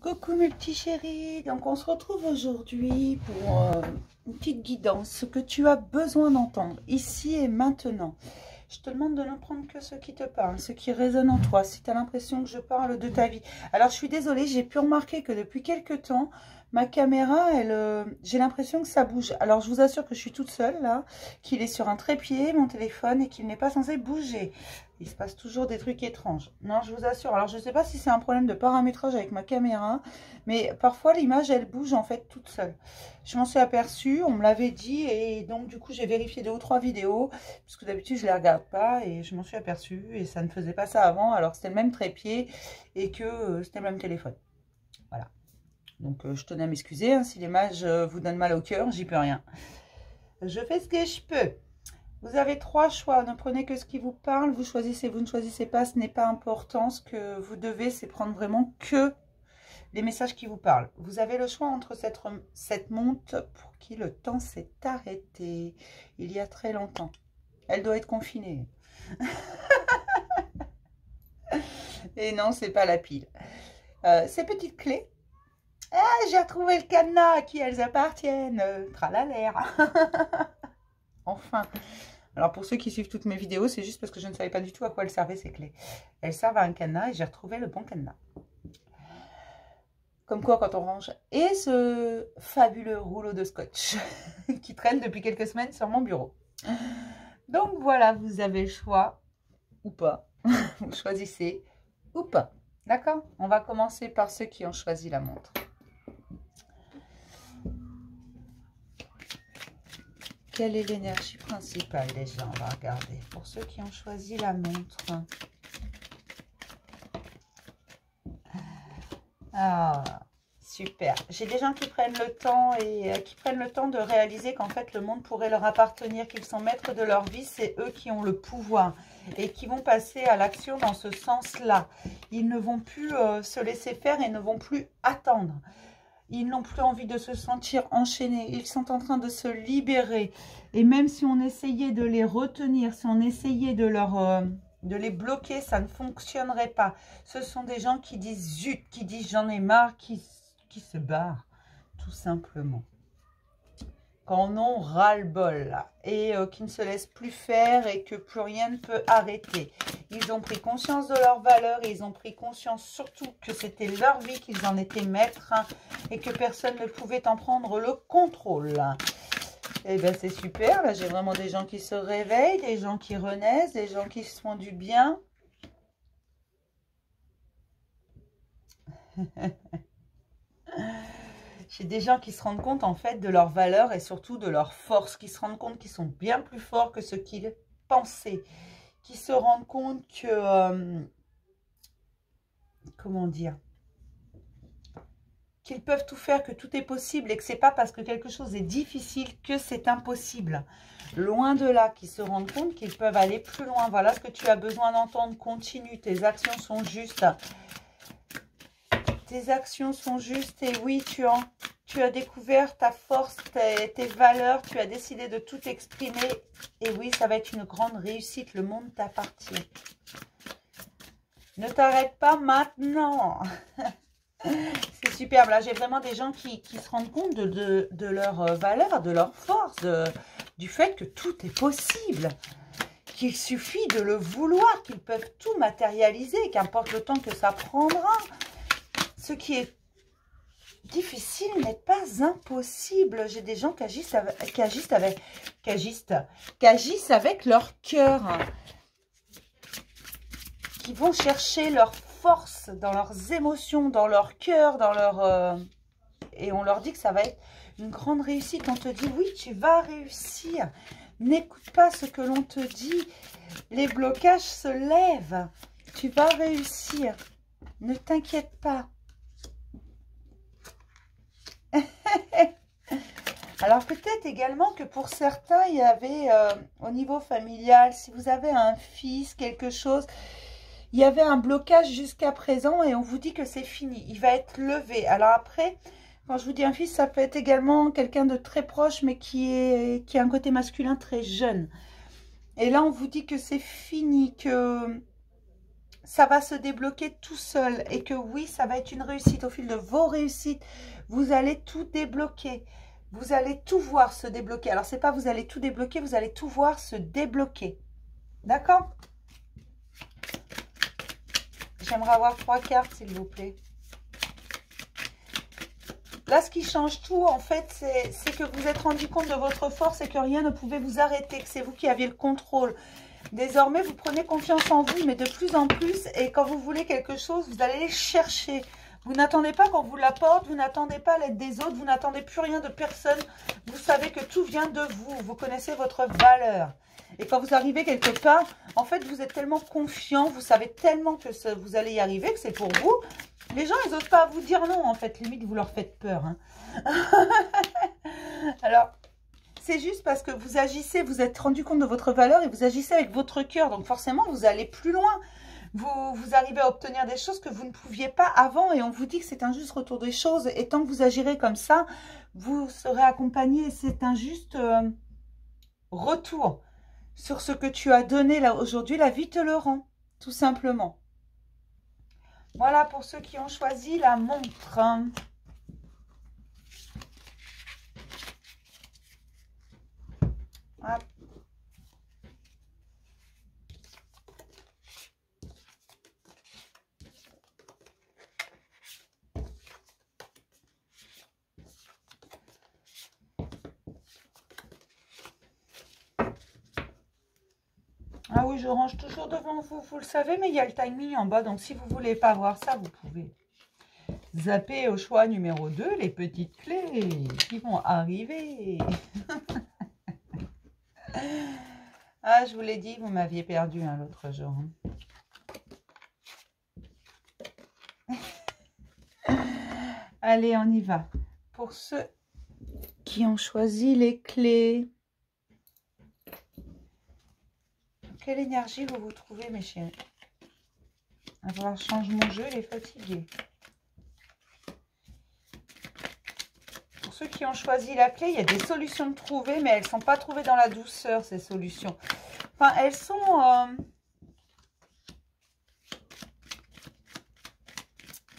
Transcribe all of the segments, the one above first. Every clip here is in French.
Coucou mes petits chéris, donc on se retrouve aujourd'hui pour une petite guidance, ce que tu as besoin d'entendre ici et maintenant. Je te demande de ne prendre que ce qui te parle, ce qui résonne en toi, si tu as l'impression que je parle de ta vie. Alors je suis désolée, j'ai pu remarquer que depuis quelques temps, ma caméra, j'ai l'impression que ça bouge. Alors je vous assure que je suis toute seule là, qu'il est sur un trépied, mon téléphone, et qu'il n'est pas censé bouger. Il se passe toujours des trucs étranges. Non, je vous assure. Alors je ne sais pas si c'est un problème de paramétrage avec ma caméra, mais parfois l'image, elle bouge en fait toute seule. Je m'en suis aperçue, on me l'avait dit, et donc du coup j'ai vérifié 2 ou 3 vidéos, puisque d'habitude je ne les regarde pas, et je m'en suis aperçue, et ça ne faisait pas ça avant, alors c'était le même trépied, et que c'était le même téléphone. Voilà. Donc je tenais à m'excuser, hein, si l'image vous donne mal au cœur, j'y peux rien. Je fais ce que je peux. Vous avez 3 choix, ne prenez que ce qui vous parle, vous choisissez, vous ne choisissez pas, ce n'est pas important, ce que vous devez, c'est prendre vraiment que les messages qui vous parlent. Vous avez le choix entre cette montre pour qui le temps s'est arrêté il y a très longtemps. Elle doit être confinée. Et non, c'est pas la pile. Ces petites clés. Ah, j'ai retrouvé le cadenas, à qui elles appartiennent. Tralalère. Enfin. Alors pour ceux qui suivent toutes mes vidéos, c'est juste parce que je ne savais pas du tout à quoi elles servaient ces clés. Elles servent à un cadenas et j'ai retrouvé le bon cadenas. Comme quoi quand on range. Et ce fabuleux rouleau de scotch qui traîne depuis quelques semaines sur mon bureau. Donc voilà, vous avez le choix ou pas. Vous choisissez ou pas. D'accord? On va commencer par ceux qui ont choisi la montre. Quelle est l'énergie principale déjà? On va regarder. Pour ceux qui ont choisi la montre. Ah, super. J'ai des gens qui prennent le temps de réaliser qu'en fait le monde pourrait leur appartenir, qu'ils sont maîtres de leur vie, c'est eux qui ont le pouvoir et qui vont passer à l'action dans ce sens-là. Ils ne vont plus se laisser faire et ne vont plus attendre. Ils n'ont plus envie de se sentir enchaînés. Ils sont en train de se libérer. Et même si on essayait de les retenir, si on essayait de les bloquer, ça ne fonctionnerait pas. Ce sont des gens qui disent zut, qui disent j'en ai marre, qui se barrent, tout simplement. Quand on en ras-le-bol, là, et qui ne se laissent plus faire et que plus rien ne peut arrêter. Ils ont pris conscience de leurs valeurs et ils ont pris conscience surtout que c'était leur vie, qu'ils en étaient maîtres, hein, et que personne ne pouvait en prendre le contrôle. Et bien c'est super, là j'ai vraiment des gens qui se réveillent, des gens qui renaissent, des gens qui se font du bien. J'ai des gens qui se rendent compte en fait de leurs valeurs et surtout de leurs forces, qui se rendent compte qu'ils sont bien plus forts que ce qu'ils pensaient, qui se rendent compte que, comment dire, qu'ils peuvent tout faire, que tout est possible et que c'est pas parce que quelque chose est difficile que c'est impossible. Loin de là, qui se rendent compte qu'ils peuvent aller plus loin. Voilà ce que tu as besoin d'entendre. Continue, tes actions sont justes. Tes actions sont justes et oui, tu as découvert ta force, tes valeurs, tu as décidé de tout exprimer. Et oui, ça va être une grande réussite, le monde t'appartient. Ne t'arrête pas maintenant. C'est superbe, là j'ai vraiment des gens qui se rendent compte de leurs valeurs, de leur force, du fait que tout est possible. Qu'il suffit de le vouloir, qu'ils peuvent tout matérialiser, qu'importe le temps que ça prendra. Ce qui est difficile n'est pas impossible. J'ai des gens qui agissent avec leur cœur, qui vont chercher leur force dans leurs émotions, dans leur cœur, dans leur... et on leur dit que ça va être une grande réussite. On te dit, oui, tu vas réussir. N'écoute pas ce que l'on te dit. Les blocages se lèvent. Tu vas réussir. Ne t'inquiète pas. Alors peut-être également que pour certains, il y avait au niveau familial, si vous avez un fils, quelque chose, il y avait un blocage jusqu'à présent et on vous dit que c'est fini, il va être levé. Alors après, quand je vous dis un fils, ça peut être également quelqu'un de très proche, mais qui a un côté masculin très jeune. Et là, on vous dit que c'est fini, que ça va se débloquer tout seul. Et que oui, ça va être une réussite. Au fil de vos réussites, vous allez tout débloquer. Vous allez tout voir se débloquer. Alors, c'est pas vous allez tout débloquer, vous allez tout voir se débloquer. D'accord? J'aimerais avoir 3 cartes, s'il vous plaît. Là, ce qui change tout, en fait, c'est que vous êtes rendu compte de votre force et que rien ne pouvait vous arrêter, que c'est vous qui aviez le contrôle. Désormais, vous prenez confiance en vous, mais de plus en plus. Et quand vous voulez quelque chose, vous allez les chercher. Vous n'attendez pas qu'on vous l'apporte, vous n'attendez pas l'aide des autres, vous n'attendez plus rien de personne. Vous savez que tout vient de vous, vous connaissez votre valeur. Et quand vous arrivez quelque part, en fait, vous êtes tellement confiant, vous savez tellement que vous allez y arriver, que c'est pour vous. Les gens, ils n'osent pas vous dire non, en fait. Limite, vous leur faites peur. Hein. Alors, c'est juste parce que vous agissez, vous êtes rendu compte de votre valeur et vous agissez avec votre cœur. Donc, forcément, vous allez plus loin. Vous arrivez à obtenir des choses que vous ne pouviez pas avant. Et on vous dit que c'est un juste retour des choses. Et tant que vous agirez comme ça, vous serez accompagné. C'est un juste retour sur ce que tu as donné là aujourd'hui. La vie te le rend, tout simplement. Voilà pour ceux qui ont choisi la montre. Hop. Ah oui, je range toujours devant vous, vous le savez, mais il y a le timing en bas, donc si vous ne voulez pas voir ça, vous pouvez zapper au choix numéro 2, les petites clés qui vont arriver. Ah, je vous l'ai dit, vous m'aviez perdu hein, l'autre jour. Allez, on y va. Pour ceux qui ont choisi les clés, quelle énergie vous vous trouvez, mes chéris? Il va falloir changer mon jeu, il est fatigué. Pour ceux qui ont choisi la clé, il y a des solutions de trouver, mais elles ne sont pas trouvées dans la douceur, ces solutions. Enfin, elles sont...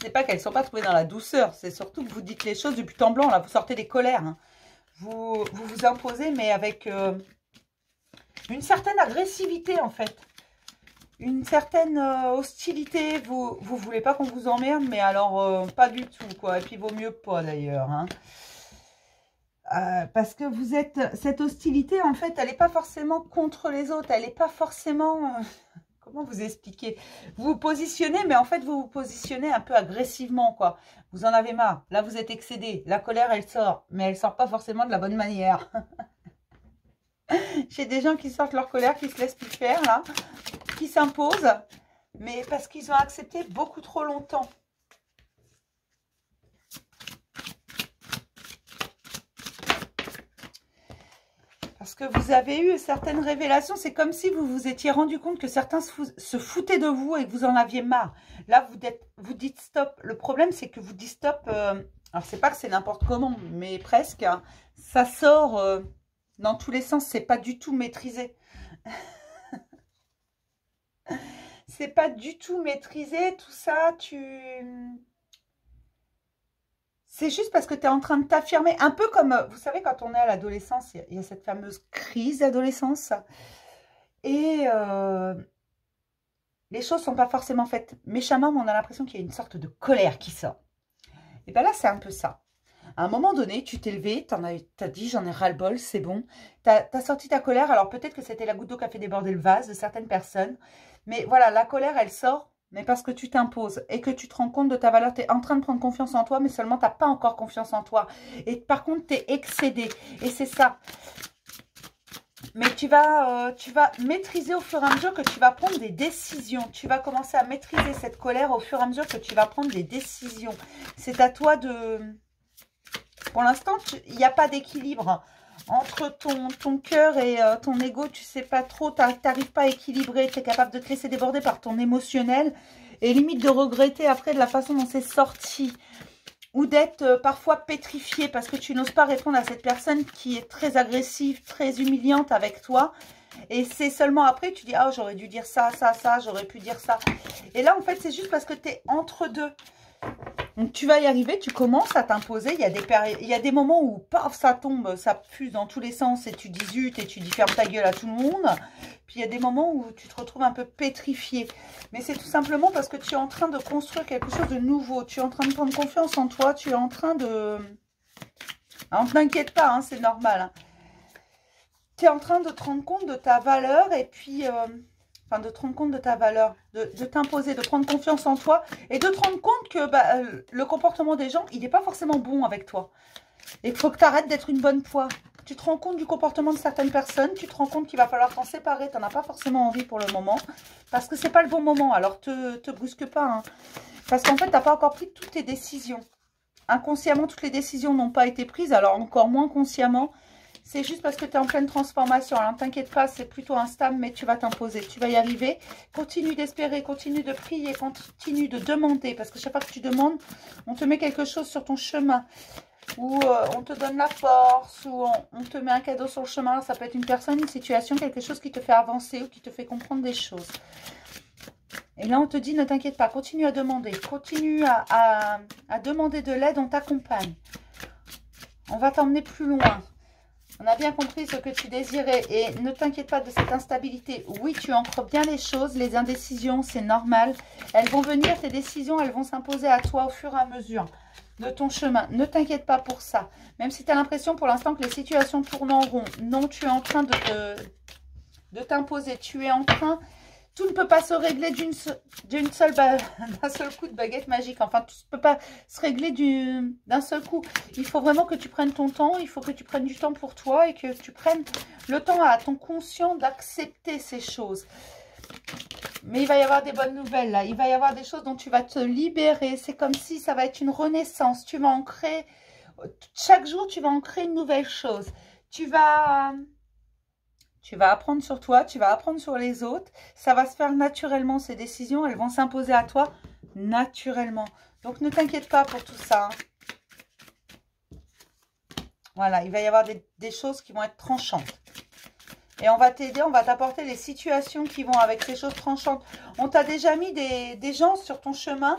C'est pas qu'elles ne sont pas trouvées dans la douceur, c'est surtout que vous dites les choses du but en blanc, là, vous sortez des colères. Hein. Vous imposez, mais avec une certaine agressivité, en fait. Une certaine hostilité. Vous voulez pas qu'on vous emmerde, mais alors pas du tout, quoi. Et puis, vaut mieux pas, d'ailleurs. Hein. Parce que vous êtes... Cette hostilité, en fait, elle n'est pas forcément contre les autres. Elle n'est pas forcément... Comment vous expliquer? Vous vous positionnez, mais en fait, vous vous positionnez un peu agressivement, quoi. Vous en avez marre. Là, vous êtes excédé. La colère, elle sort. Mais elle sort pas forcément de la bonne manière. J'ai des gens qui sortent leur colère, qui se laissent plus faire, là. Qui s'imposent. Mais parce qu'ils ont accepté beaucoup trop longtemps. Parce que vous avez eu certaines révélations. C'est comme si vous vous étiez rendu compte que certains se foutaient de vous et que vous en aviez marre. Là, vous dites stop. Le problème, c'est que vous dites stop. Alors, c'est pas que c'est n'importe comment, mais presque. Hein, ça sort dans tous les sens. C'est pas du tout maîtrisé. C'est pas du tout maîtrisé. Tout ça, c'est juste parce que tu es en train de t'affirmer. Un peu comme, vous savez, quand on est à l'adolescence, il y a cette fameuse crise d'adolescence. Et les choses ne sont pas forcément faites méchamment, mais on a l'impression qu'il y a une sorte de colère qui sort. Et bien là, c'est un peu ça. À un moment donné, tu t'es levé, tu as dit, j'en ai ras-le-bol, c'est bon. Tu as sorti ta colère. Alors peut-être que c'était la goutte d'eau qui a fait déborder le vase de certaines personnes. Mais voilà, la colère, elle sort. Mais parce que tu t'imposes et que tu te rends compte de ta valeur, tu es en train de prendre confiance en toi, mais seulement tu n'as pas encore confiance en toi. Et par contre, tu es excédé. Et c'est ça. Mais tu vas maîtriser au fur et à mesure que tu vas prendre des décisions. Tu vas commencer à maîtriser cette colère au fur et à mesure que tu vas prendre des décisions. C'est à toi de... Pour l'instant, il n'y a pas d'équilibre. Entre ton cœur et ton ego, tu sais pas trop, tu n'arrives pas à équilibrer, tu es capable de te laisser déborder par ton émotionnel et limite de regretter après de la façon dont c'est sorti ou d'être parfois pétrifié parce que tu n'oses pas répondre à cette personne qui est très agressive, très humiliante avec toi Et c'est seulement après, tu dis, ah, j'aurais dû dire ça, ça, ça, j'aurais pu dire ça. Et là, en fait, c'est juste parce que tu es entre deux. Donc, tu vas y arriver, tu commences à t'imposer. Il y a des moments où, paf, ça tombe, ça fuse dans tous les sens et tu dis zut et tu dis ferme ta gueule à tout le monde. Puis, il y a des moments où tu te retrouves un peu pétrifié. Mais c'est tout simplement parce que tu es en train de construire quelque chose de nouveau. Tu es en train de prendre confiance en toi. Tu es en train de... Alors, ne t'inquiète pas, hein, c'est normal. Hein. Tu es en train de te rendre compte de ta valeur et puis... Enfin, de te rendre compte de ta valeur, de t'imposer, de prendre confiance en toi et de te rendre compte que le comportement des gens, il n'est pas forcément bon avec toi. Et il faut que tu arrêtes d'être une bonne poire. Tu te rends compte du comportement de certaines personnes, tu te rends compte qu'il va falloir t'en séparer, tu n'en as pas forcément envie pour le moment, parce que ce n'est pas le bon moment. Alors, te brusque pas, hein, parce qu'en fait, tu n'as pas encore pris toutes tes décisions. Inconsciemment, toutes les décisions n'ont pas été prises, alors encore moins consciemment. C'est juste parce que tu es en pleine transformation. Alors, ne t'inquiète pas, c'est plutôt instable, mais tu vas t'imposer. Tu vas y arriver. Continue d'espérer, continue de prier, continue de demander. Parce que chaque fois que tu demandes, on te met quelque chose sur ton chemin. Ou on te donne la force, ou on te met un cadeau sur le chemin. Ça peut être une personne, une situation, quelque chose qui te fait avancer ou qui te fait comprendre des choses. Et là, on te dit, ne t'inquiète pas, continue à demander. Continue à demander de l'aide, on t'accompagne. On va t'emmener plus loin. On a bien compris ce que tu désirais et ne t'inquiète pas de cette instabilité. Oui, tu ancres bien les choses, les indécisions, c'est normal. Elles vont venir, tes décisions, elles vont s'imposer à toi au fur et à mesure de ton chemin. Ne t'inquiète pas pour ça. Même si tu as l'impression pour l'instant que les situations tournent en rond. Non, tu es en train de t'imposer. Tu es en train... Tout ne peut pas se régler d'un seul coup de baguette magique. Enfin, tout ne peut pas se régler d'un seul coup. Il faut vraiment que tu prennes ton temps. Il faut que tu prennes du temps pour toi et que tu prennes le temps à ton conscient d'accepter ces choses. Mais il va y avoir des bonnes nouvelles là. Il va y avoir des choses dont tu vas te libérer. C'est comme si ça va être une renaissance. Tu vas en créer... Chaque jour, tu vas en créer une nouvelle chose. Tu vas apprendre sur toi, tu vas apprendre sur les autres. Ça va se faire naturellement, ces décisions. Elles vont s'imposer à toi naturellement. Donc, ne t'inquiète pas pour tout ça. Voilà, il va y avoir des choses qui vont être tranchantes. Et on va t'aider, on va t'apporter les situations qui vont avec ces choses tranchantes. On t'a déjà mis des gens sur ton chemin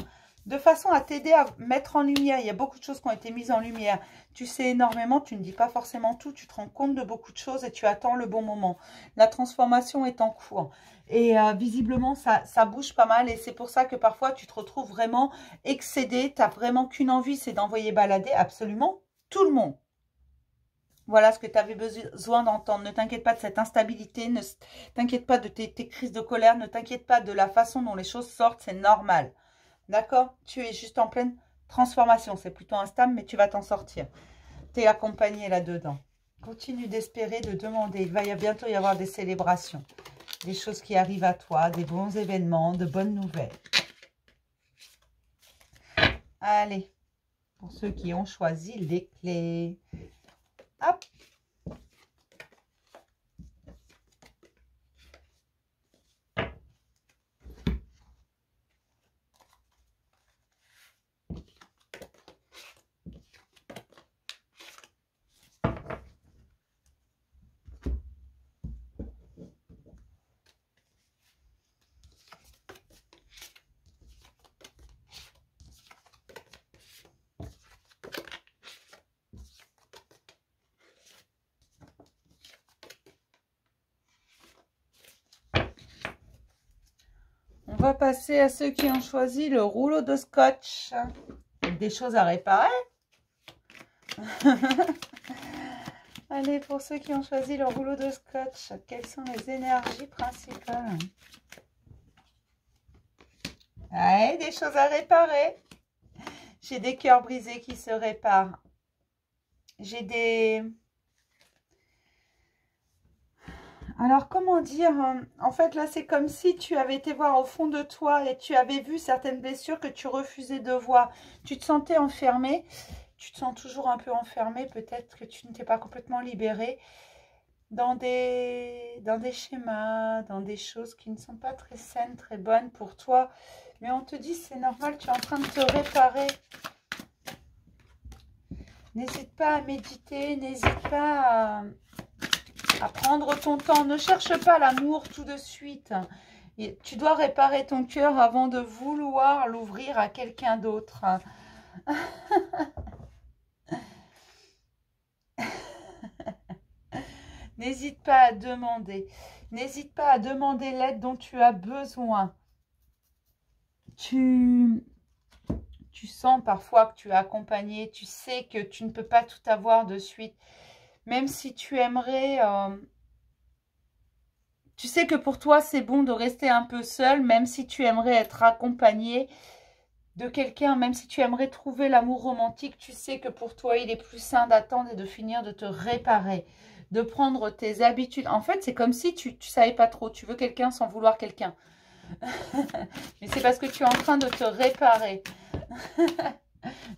de façon à t'aider à mettre en lumière. Il y a beaucoup de choses qui ont été mises en lumière. Tu sais énormément, tu ne dis pas forcément tout, tu te rends compte de beaucoup de choses et tu attends le bon moment. La transformation est en cours. Et visiblement, ça bouge pas mal et c'est pour ça que parfois tu te retrouves vraiment excédé. Tu n'as vraiment qu'une envie, c'est d'envoyer balader absolument tout le monde. Voilà ce que tu avais besoin d'entendre. Ne t'inquiète pas de cette instabilité, ne t'inquiète pas de tes crises de colère, ne t'inquiète pas de la façon dont les choses sortent, c'est normal. D'accord? Tu es juste en pleine transformation. C'est plutôt instable, mais tu vas t'en sortir. Tu es accompagné là-dedans. Continue d'espérer, de demander. Il va bientôt y avoir des célébrations. Des choses qui arrivent à toi, des bons événements, de bonnes nouvelles. Allez, pour ceux qui ont choisi les clés. Hop! On va passer à ceux qui ont choisi le rouleau de scotch. Des choses à réparer. Allez, pour ceux qui ont choisi le rouleau de scotch, quelles sont les énergies principales? Ouais, des choses à réparer. J'ai des cœurs brisés qui se réparent. J'ai des... Alors, comment dire? En fait, là, c'est comme si tu avais été voir au fond de toi et tu avais vu certaines blessures que tu refusais de voir. Tu te sentais enfermé. Tu te sens toujours un peu enfermé. Peut-être que tu ne t'es pas complètement libéré dans des schémas, dans des choses qui ne sont pas très saines, très bonnes pour toi. Mais on te dit, c'est normal, tu es en train de te réparer. N'hésite pas à méditer, n'hésite pas à prendre ton temps. Ne cherche pas l'amour tout de suite. Et tu dois réparer ton cœur avant de vouloir l'ouvrir à quelqu'un d'autre. N'hésite pas à demander. N'hésite pas à demander l'aide dont tu as besoin. Tu sens parfois que tu es accompagné. Tu sais que tu ne peux pas tout avoir de suite. Même si tu aimerais... tu sais que pour toi, c'est bon de rester un peu seul. Même si tu aimerais être accompagné de quelqu'un. Même si tu aimerais trouver l'amour romantique. Tu sais que pour toi, il est plus sain d'attendre et de finir de te réparer. De prendre tes habitudes. En fait, c'est comme si tu ne savais pas trop. Tu veux quelqu'un sans vouloir quelqu'un. Mais c'est parce que tu es en train de te réparer.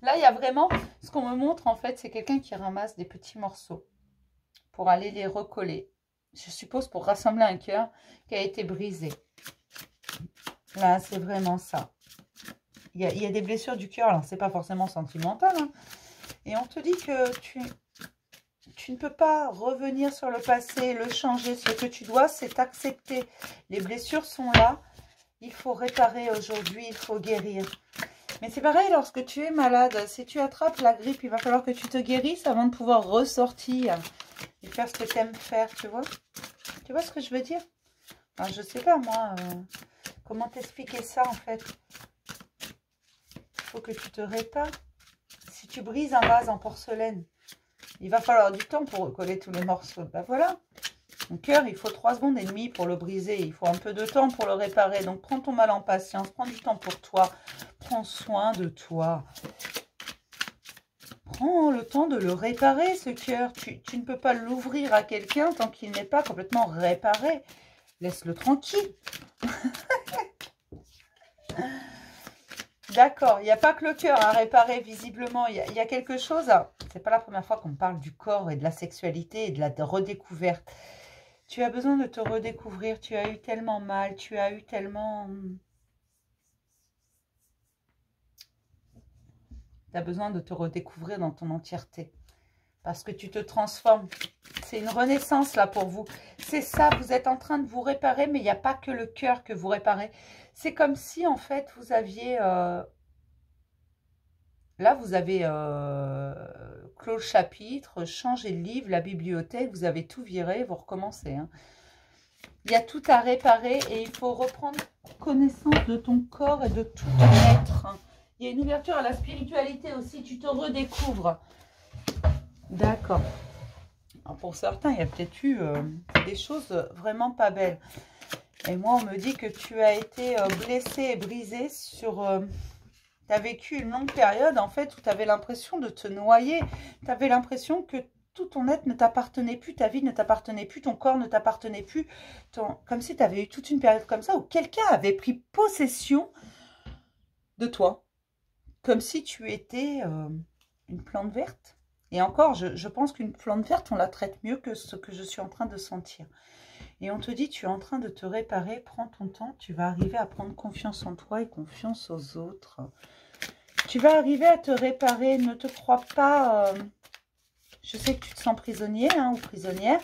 Là, il y a vraiment... Ce qu'on me montre, en fait, c'est quelqu'un qui ramasse des petits morceaux pour aller les recoller. Je suppose pour rassembler un cœur qui a été brisé. Là, c'est vraiment ça. Il y a des blessures du cœur. Alors, c'est pas forcément sentimental. Hein. Et on te dit que tu ne peux pas revenir sur le passé, le changer. Ce que tu dois, c'est accepter. Les blessures sont là. Il faut réparer aujourd'hui, il faut guérir. Mais c'est pareil lorsque tu es malade. Si tu attrapes la grippe, il va falloir que tu te guérisses avant de pouvoir ressortir et faire ce que tu aimes faire, tu vois? Tu vois ce que je veux dire? Enfin, je sais pas, moi, comment t'expliquer ça, en fait? Il faut que tu te répares. Si tu brises un vase en porcelaine, il va falloir du temps pour recoller tous les morceaux. Ben voilà. Mon cœur, il faut 3 secondes et demie pour le briser. Il faut un peu de temps pour le réparer. Donc, prends ton mal en patience. Prends du temps pour toi. Prends soin de toi. Prends le temps de le réparer, ce cœur. Tu ne peux pas l'ouvrir à quelqu'un tant qu'il n'est pas complètement réparé. Laisse-le tranquille. D'accord, il n'y a pas que le cœur à réparer, visiblement. Il y a quelque chose. C'est pas la première fois qu'on parle du corps et de la sexualité et de la redécouverte. Tu as besoin de te redécouvrir. Tu as eu tellement mal. Tu as eu tellement... Tu as besoin de te redécouvrir dans ton entièreté. Parce que tu te transformes. C'est une renaissance là pour vous. C'est ça, vous êtes en train de vous réparer, mais il n'y a pas que le cœur que vous réparez. C'est comme si en fait vous aviez... Là, vous avez clos le chapitre, changé le livre, la bibliothèque, vous avez tout viré, vous recommencez. Hein. Il y a tout à réparer et il faut reprendre connaissance de ton corps et de tout ton être. Hein. Il y a une ouverture à la spiritualité aussi, tu te redécouvres. D'accord. Pour certains, il y a peut-être eu des choses vraiment pas belles. Et moi, on me dit que tu as été blessé et brisé sur... tu as vécu une longue période, en fait, où tu avais l'impression de te noyer. Tu avais l'impression que tout ton être ne t'appartenait plus, ta vie ne t'appartenait plus, ton corps ne t'appartenait plus. Comme si tu avais eu toute une période comme ça, où quelqu'un avait pris possession de toi. Comme si tu étais une plante verte. Et encore, je pense qu'une plante verte, on la traite mieux que ce que je suis en train de sentir. Et on te dit, tu es en train de te réparer, prends ton temps, tu vas arriver à prendre confiance en toi et confiance aux autres. Tu vas arriver à te réparer, ne te crois pas... je sais que tu te sens prisonnier hein, ou prisonnière.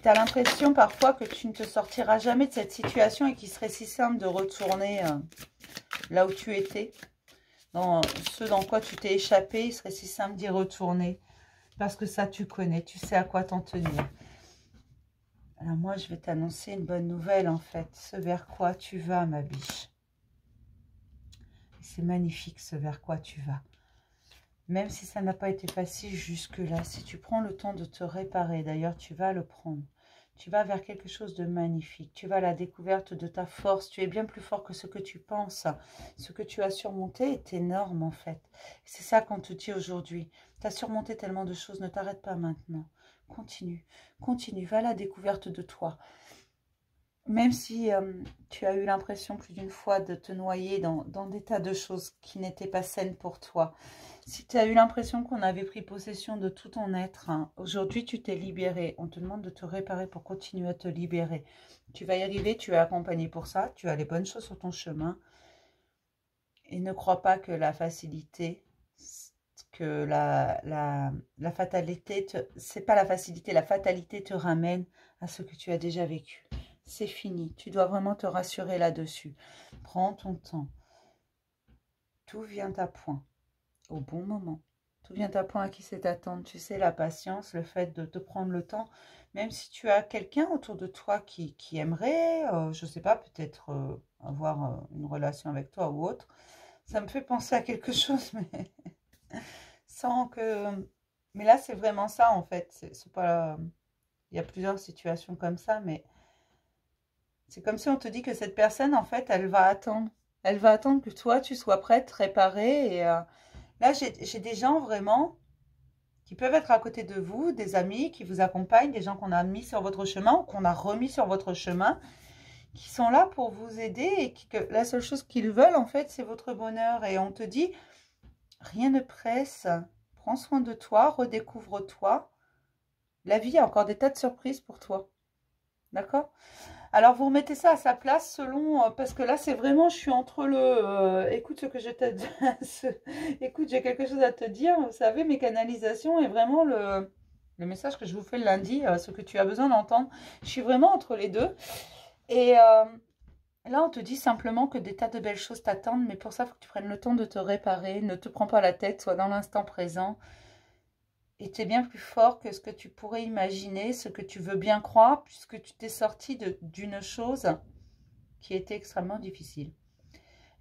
Tu as l'impression parfois que tu ne te sortiras jamais de cette situation et qu'il serait si simple de retourner là où tu étais. Dans ce dans quoi tu t'es échappé, il serait si simple d'y retourner. Parce que ça, tu connais, tu sais à quoi t'en tenir. Alors moi, je vais t'annoncer une bonne nouvelle en fait. Ce vers quoi tu vas, ma biche. C'est magnifique ce vers quoi tu vas. Même si ça n'a pas été facile jusque-là, si tu prends le temps de te réparer, d'ailleurs tu vas le prendre. Tu vas vers quelque chose de magnifique. Tu vas à la découverte de ta force. Tu es bien plus fort que ce que tu penses. Ce que tu as surmonté est énorme en fait. C'est ça qu'on te dit aujourd'hui. Tu as surmonté tellement de choses. Ne t'arrête pas maintenant. Continue. Continue. Va à la découverte de toi. Même si tu as eu l'impression plus d'une fois de te noyer dans des tas de choses qui n'étaient pas saines pour toi. Si tu as eu l'impression qu'on avait pris possession de tout ton être, hein, aujourd'hui tu t'es libéré. On te demande de te réparer pour continuer à te libérer. Tu vas y arriver, tu es accompagné pour ça. Tu as les bonnes choses sur ton chemin. Et ne crois pas que la facilité, que la fatalité, c'est pas la facilité, la fatalité te ramène à ce que tu as déjà vécu. C'est fini, tu dois vraiment te rassurer là-dessus. Prends ton temps. Tout vient à point, au bon moment. Tout vient à point à qui c'est attendre. Tu sais, la patience, le fait de te prendre le temps, même si tu as quelqu'un autour de toi qui aimerait, je ne sais pas, peut-être avoir une relation avec toi ou autre, ça me fait penser à quelque chose, mais sans que... Mais là, c'est vraiment ça, en fait. C'est pas... Il y a plusieurs situations comme ça, mais c'est comme si on te dit que cette personne, en fait, elle va attendre. Elle va attendre que toi, tu sois prête, réparée. Et là, j'ai des gens vraiment qui peuvent être à côté de vous, des amis qui vous accompagnent, des gens qu'on a mis sur votre chemin ou qu'on a remis sur votre chemin, qui sont là pour vous aider et que la seule chose qu'ils veulent, en fait, c'est votre bonheur. Et on te dit, rien ne presse, prends soin de toi, redécouvre-toi. La vie a encore des tas de surprises pour toi. D'accord? Alors, vous remettez ça à sa place selon... parce que là, c'est vraiment, je suis entre le... écoute ce que je te dis. Écoute, j'ai quelque chose à te dire. Vous savez, mes canalisations est vraiment le message que je vous fais le lundi, ce que tu as besoin d'entendre. Je suis vraiment entre les deux. Et là, on te dit simplement que des tas de belles choses t'attendent. Mais pour ça, il faut que tu prennes le temps de te réparer. Ne te prends pas la tête, sois dans l'instant présent. Et tu es bien plus fort que ce que tu pourrais imaginer, ce que tu veux bien croire, puisque tu t'es sorti d'une chose qui était extrêmement difficile.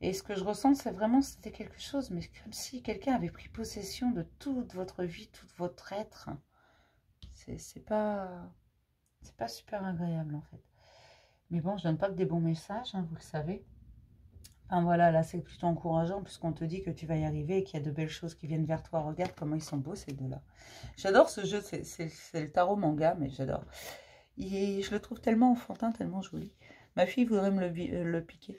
Et ce que je ressens, c'est vraiment, c'était quelque chose, mais comme si quelqu'un avait pris possession de toute votre vie, tout votre être. C'est pas super agréable, en fait. Mais bon, je donne pas que des bons messages, hein, vous le savez. Enfin voilà, là c'est plutôt encourageant puisqu'on te dit que tu vas y arriver et qu'il y a de belles choses qui viennent vers toi. Regarde comment ils sont beaux ces deux-là. J'adore ce jeu, c'est le tarot manga, mais j'adore. Et je le trouve tellement enfantin, tellement joli. Ma fille voudrait me le piquer.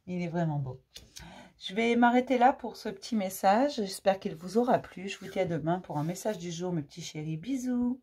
Il est vraiment beau. Je vais m'arrêter là pour ce petit message. J'espère qu'il vous aura plu. Je vous dis à demain pour un message du jour, mes petits chéris. Bisous.